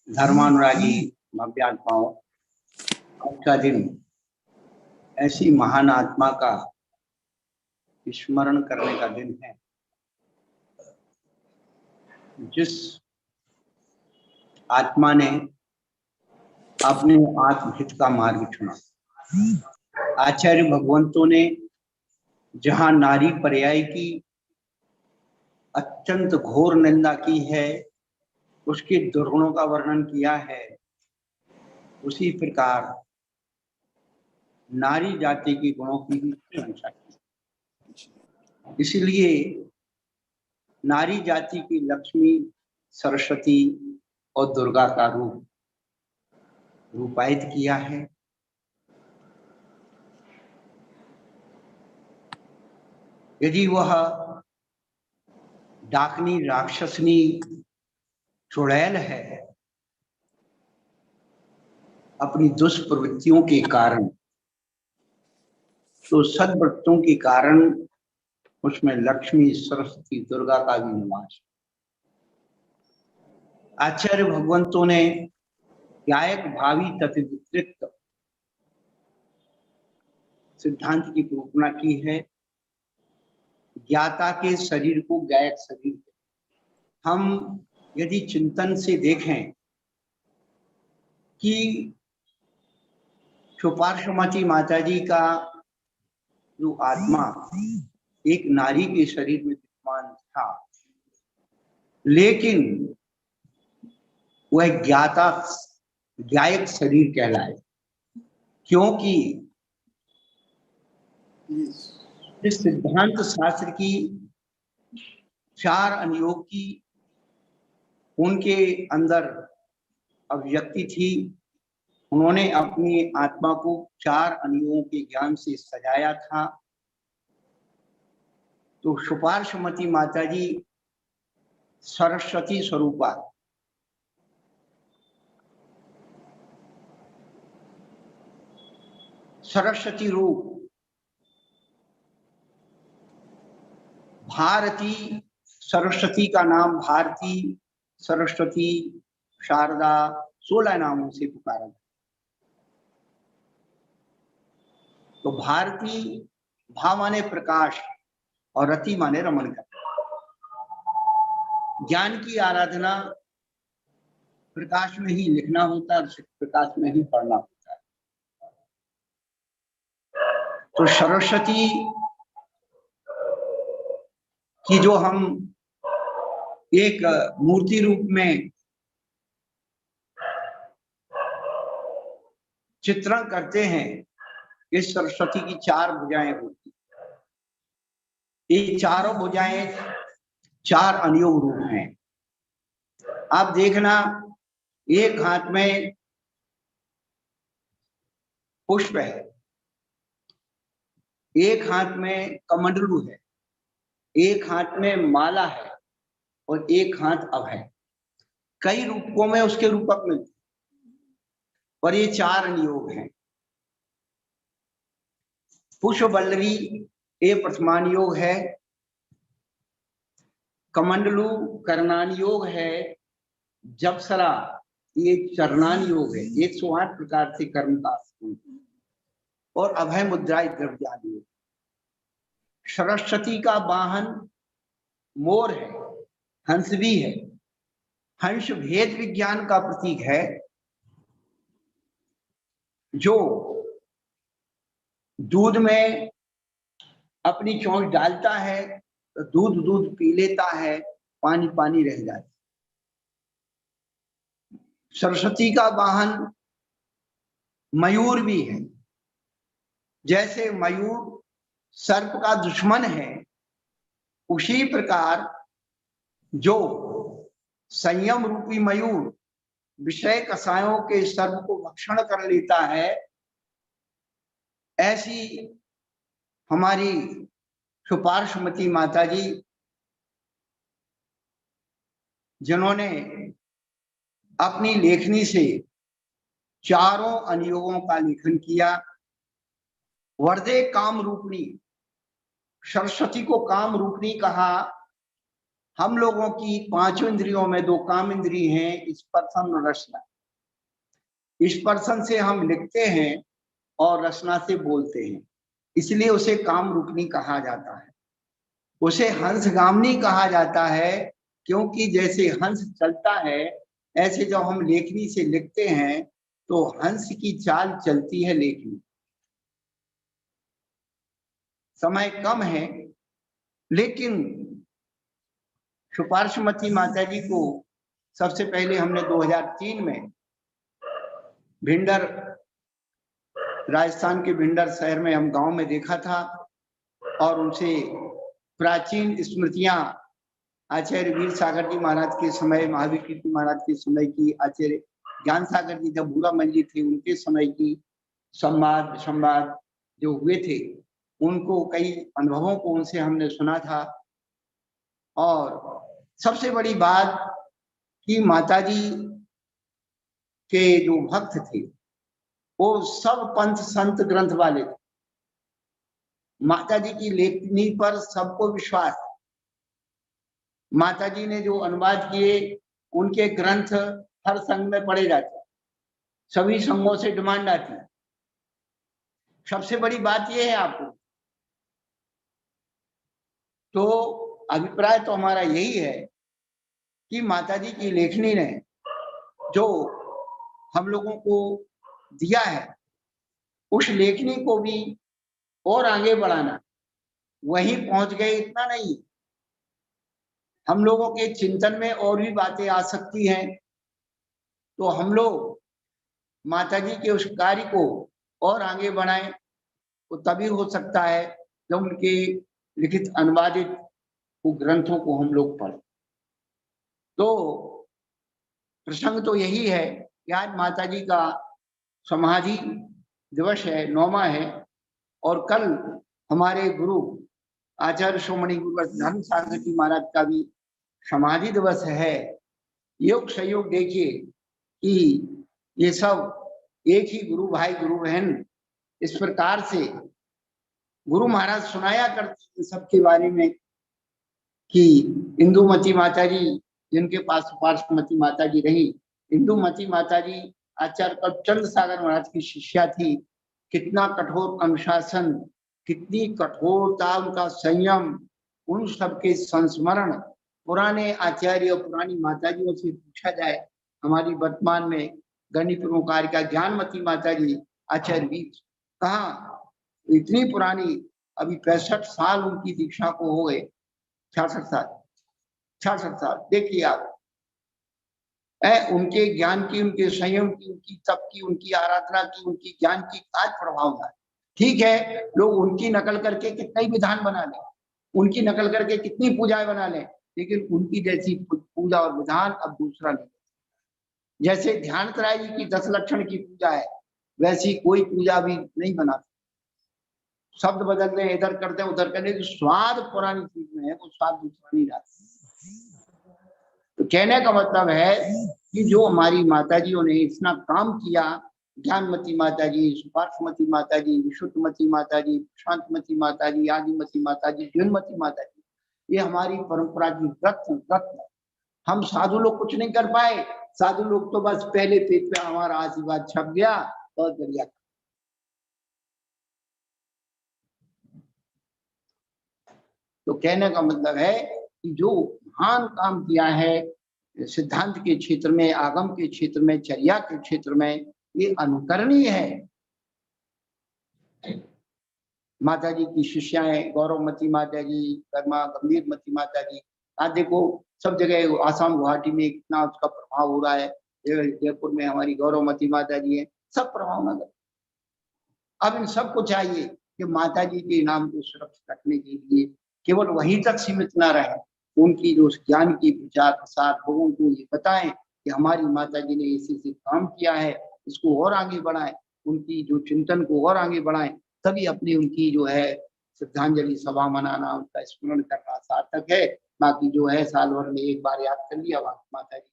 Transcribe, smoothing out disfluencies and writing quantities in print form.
धर्मानुरागी भव्यात्माओं, आज का दिन ऐसी महान आत्मा का स्मरण करने का दिन है जिस आत्मा ने अपने आत्महित का मार्ग चुना। आचार्य भगवंतों ने जहां नारी पर्याय की अत्यंत घोर निंदा की है, उसके दुर्गुणों का वर्णन किया है, उसी प्रकार नारी जाति के गुणों की भी प्रशंसा की। इसलिए नारी जाति की लक्ष्मी, सरस्वती और दुर्गा का रूपायित किया है। यदि वह डाकनी, राक्षसनी, चुड़ैल है, अपनी दुष्प्रवृत्तियों के कारण, तो सद्वृत्तों के कारण उसमें लक्ष्मी, सरस्वती, दुर्गा का भी निवास। आचार्य भगवंतों ने गायक भावी तत्विकृत सिद्धांत की निरूपणा की है। ज्ञाता के शरीर को गायक शरीर, हम यदि चिंतन से देखें कि सुपार्श्वमती माता जी का जो आत्मा एक नारी के शरीर में विद्यमान था, लेकिन वह गायक शरीर कहलाए, क्योंकि इस सिद्धांत शास्त्र की चार अनुयोग की उनके अंदर अभिव्यक्ति थी। उन्होंने अपनी आत्मा को चार अनुयोगों के ज्ञान से सजाया था। तो सुपार्श्वमती माता जी सरस्वती स्वरूपा, सरस्वती रूप, भारती, सरस्वती का नाम भारती, सरस्वती, शारदा, 16 नामों से पुकारा। तो भारती भा माने प्रकाश और रति माने रमन करना। ज्ञान की आराधना प्रकाश में ही लिखना होता है, प्रकाश में ही पढ़ना होता है। तो सरस्वती की जो हम एक मूर्ति रूप में चित्रण करते हैं, इस सरस्वती की चार भुजाएं होती, ये चारों भुजाएं चार अनुयोग रूप हैं। आप देखना, एक हाथ में पुष्प है, एक हाथ में कमंडलू है, एक हाथ में माला है और एक हाथ अभय। कई रूपों में उसके रूपक मिलते, पर ये चार अनुयोग हैं। पुष्प वल्लरी ये प्रथमान योग है, कमंडलू कर्णान योग है, जपसरा ये चरणान योग है, 108 प्रकार से कर्म का, और अभय मुद्रा द्रव्यान योग। सरस्वती का वाहन मोर है, हंस भी है। हंस भेद विज्ञान का प्रतीक है, जो दूध में अपनी चोंच डालता है तो दूध पी लेता है, पानी पानी रह जाता है। सरस्वती का वाहन मयूर भी है। जैसे मयूर सर्प का दुश्मन है, उसी प्रकार जो संयम रूपी मयूर विषय कसायों के सर्प को भक्षण कर लेता है, ऐसी हमारी सुपार्श्वमती माता जी, जिन्होंने अपनी लेखनी से चारों अनुयोगों का लेखन किया। वरदे काम रूपणी, सरस्वती को काम रूपणी कहा। हम लोगों की पांचों इंद्रियों में दो काम इंद्रिय हैं, स्पर्शन और रसना। स्पर्शन से हम लिखते हैं और रसना से बोलते हैं, इसलिए उसे काम रूपनी कहा जाता है। उसे हंसगामिनी कहा जाता है, क्योंकि जैसे हंस चलता है ऐसे जब हम लेखनी से लिखते हैं तो हंस की चाल चलती है लेखनी। समय कम है, लेकिन सुपार्श्वमती माता जी को सबसे पहले हमने 2003 में भिंडर, राजस्थान के भिंडर शहर में हम गांव में देखा था और उनसे प्राचीन स्मृतियां आचार्य वीर सागर जी महाराज के समय, महावीर कीर्ति महाराज के समय की, आचार्य ज्ञान सागर जी जब भूरा मंजी थे उनके समय की संवाद जो हुए थे, उनको कई अनुभवों को उनसे हमने सुना था। और सबसे बड़ी बात कि माताजी के जो भक्त थे वो सब पंथ संत ग्रंथ वाले थे। माताजी की लेखनी पर सबको विश्वास है। माताजी ने जो अनुवाद किए उनके ग्रंथ हर संघ में पढ़े जाते, सभी संघों से डिमांड आती है। सबसे बड़ी बात यह है आपको, तो अभिप्राय तो हमारा यही है कि माताजी की लेखनी ने जो हम लोगों को दिया है उस लेखनी को भी और आगे बढ़ाना। वहीं पहुंच गए इतना नहीं, हम लोगों के चिंतन में और भी बातें आ सकती हैं, तो हम लोग माताजी के उस कार्य को और आगे बढ़ाएं। तो तभी हो सकता है जब उनके लिखित अनुवादित ग्रंथों को हम लोग पढ़ें। तो प्रसंग तो यही है कि आज माताजी का समाधि दिवस है, 9वां है, और कल हमारे गुरु आचार्य शिरोमणि गुरुवर धर्म सागर जी महाराज का भी समाधि दिवस है। योग संयोग देखिए कि ये सब एक ही गुरु भाई गुरु बहन इस प्रकार से गुरु महाराज सुनाया करते हैं सबके बारे में कि इंदुमती माता जी जिनके पास पार्श्वमती माता जी रही, इंदुमती माता जी आचार्य करचंद सागर महाराज की शिष्या थी। कितना कठोर अनुशासन, कितनी कठोरता, उनका संयम, उन सबके संस्मरण पुराने आचार्य और पुरानी माताजियों से पूछा जाए। हमारी वर्तमान में गणित कार्य का ज्ञानमती माता जी आचार्य वीर कहाँ, इतनी पुरानी, अभी 65 साल उनकी दीक्षा को हो गए, 66 साल। देखिए आप उनके ज्ञान की, उनके संयम की, उनकी तप की, उनकी आराधना की, उनकी ज्ञान की आज प्रभाव है। ठीक है, लोग उनकी नकल करके कितना ही विधान बना लें, उनकी नकल करके कितनी पूजाएं बना लें, लेकिन उनकी जैसी पूजा और विधान अब दूसरा नहीं। जैसे ध्यानत्राय जी की 10 लक्षण की पूजा है, वैसी कोई पूजा भी नहीं बनाती। शब्द बदल रहे, इधर करते हैं उधर करते, जो स्वाद पुरानी चीज में है वो स्वाद दूसरा नहीं जाता। तो कहने का मतलब है कि जो हमारी माताजियों ने इतना काम किया, ज्ञानमती माता जी, सुपार्श्वमती माता जी, विशुद्धमती माता जी, शांतमती माता जी, आदिमती माता जी, जीवनमती माता जी, ये हमारी परंपरा की रत्न। हम साधु लोग कुछ नहीं कर पाए, साधु लोग तो बस पहले पेज पे हमारा आशीर्वाद छप गया, बहुत बढ़िया। तो कहने का मतलब है कि जो महान काम किया है सिद्धांत के क्षेत्र में, आगम के क्षेत्र में, चर्या के क्षेत्र में, ये अनुकरणीय है। माता जी की शिष्याएं गौरवमती माता जी, कर्मा गंभीरमती माता जी, आज देखो सब जगह आसाम गुवाहाटी में कितना उसका प्रभाव हो रहा है। जयपुर में हमारी गौरवमती माता जी है, सब प्रभाव नगर। अब इन सबको चाहिए कि माता जी के नाम को सुरक्षित रखने के लिए केवल वहीं तक सीमित ना रहे, उनकी जो ज्ञान की प्रचार प्रसार लोगों को ये बताएं कि हमारी माता जी ने ऐसे काम किया है, इसको और आगे बढ़ाएं, उनकी जो चिंतन को और आगे बढ़ाएं, तभी अपनी उनकी जो है श्रद्धांजलि सभा मनाना, उनका स्मरण करना सार्थक है। बाकी जो है साल भर में एक बार याद कर लिया माता जी